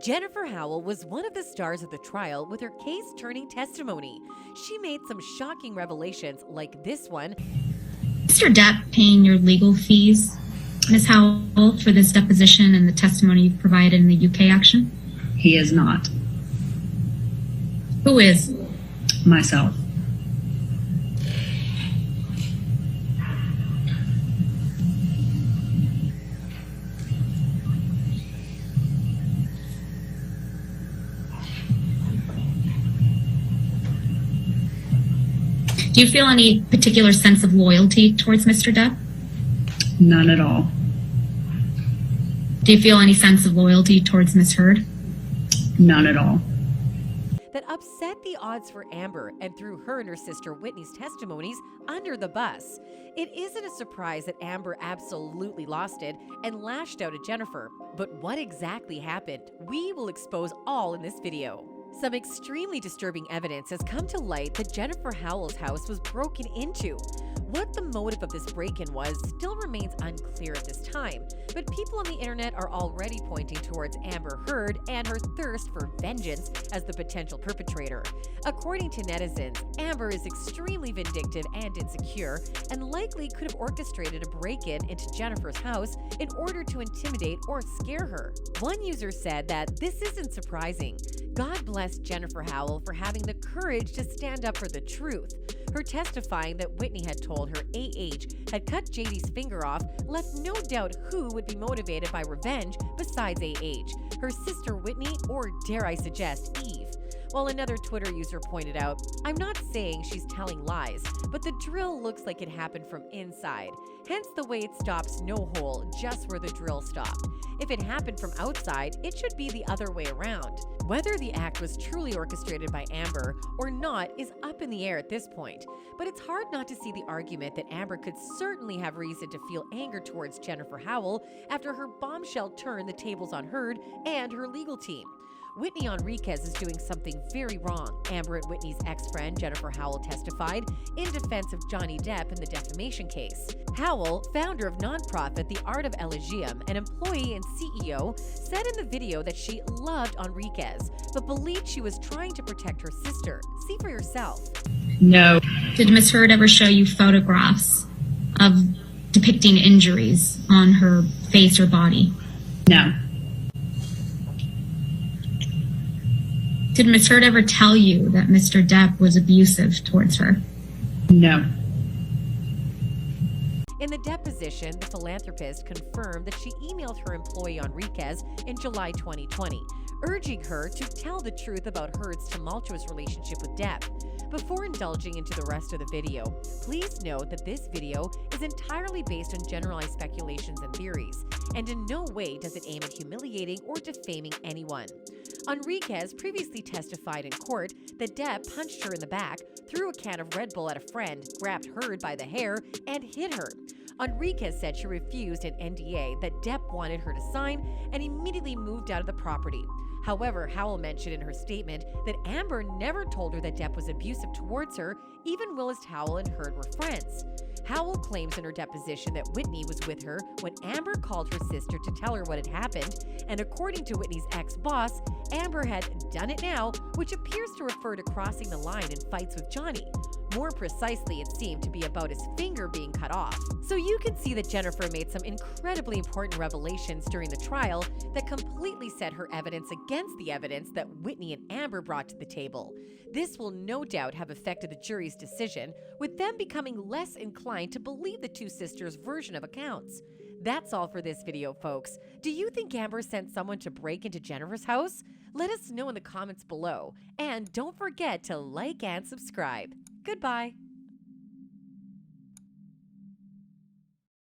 Jennifer Howell was one of the stars of the trial with her case-turning testimony. She made some shocking revelations like this one. Mr. Depp paying your legal fees, Ms. Howell, for this deposition and the testimony you've provided in the UK action? He is not. Who is? Myself. Do you feel any particular sense of loyalty towards Mr. Depp? None at all. Do you feel any sense of loyalty towards Ms. Heard? None at all. That upset the odds for Amber and threw her and her sister Whitney's testimonies under the bus. It isn't a surprise that Amber absolutely lost it and lashed out at Jennifer. But what exactly happened? We will expose all in this video. Some extremely disturbing evidence has come to light that Jennifer Howell's house was broken into. What the motive of this break-in was still remains unclear at this time, but people on the internet are already pointing towards Amber Heard and her thirst for vengeance as the potential perpetrator. According to netizens, Amber is extremely vindictive and insecure, and likely could have orchestrated a break-in into Jennifer's house in order to intimidate or scare her. One user said that this isn't surprising. God bless Jennifer Howell for having the courage to stand up for the truth. Her testifying that Whitney had told her AH had cut JD's finger off left no doubt who would be motivated by revenge besides AH, her sister Whitney, or dare I suggest, Eve. While another Twitter user pointed out, "I'm not saying she's telling lies, but the drill looks like it happened from inside. Hence the way it stops no hole just where the drill stopped. If it happened from outside, it should be the other way around." Whether the act was truly orchestrated by Amber or not is up in the air at this point, but it's hard not to see the argument that Amber could certainly have reason to feel anger towards Jennifer Howell after her bombshell turned the tables on Heard and her legal team. Whitney Enriquez is doing something very wrong, Amber and Whitney's ex-friend Jennifer Howell testified in defense of Johnny Depp in the defamation case. Howell, founder of nonprofit The Art of Elegium, an employee and CEO, said in the video that she loved Enriquez, but believed she was trying to protect her sister. See for yourself. No. Did Ms. Heard ever show you photographs of depicting injuries on her face or body? No. Did Ms. Heard ever tell you that Mr. Depp was abusive towards her? No. In the deposition, the philanthropist confirmed that she emailed her employee Enriquez in July 2020, urging her to tell the truth about Heard's tumultuous relationship with Depp. Before indulging into the rest of the video, please note that this video is entirely based on generalized speculations and theories, and in no way does it aim at humiliating or defaming anyone. Enriquez previously testified in court that Depp punched her in the back, threw a can of Red Bull at a friend, grabbed Heard by the hair, and hit her. Enriquez said she refused an NDA that Depp wanted her to sign and immediately moved out of the property. However, Howell mentioned in her statement that Amber never told her that Depp was abusive towards her, even whilst Howell and Heard were friends. Howell claims in her deposition that Whitney was with her when Amber called her sister to tell her what had happened, and according to Whitney's ex-boss, Amber had done it now, which appears to refer to crossing the line in fights with Johnny. More precisely, it seemed to be about his finger being cut off. So you can see that Jennifer made some incredibly important revelations during the trial that completely set her evidence against the evidence that Whitney and Amber brought to the table. This will no doubt have affected the jury's decision, with them becoming less inclined to believe the two sisters' version of accounts. That's all for this video, folks. Do you think Amber sent someone to break into Jennifer's house? Let us know in the comments below. And don't forget to like and subscribe. Goodbye.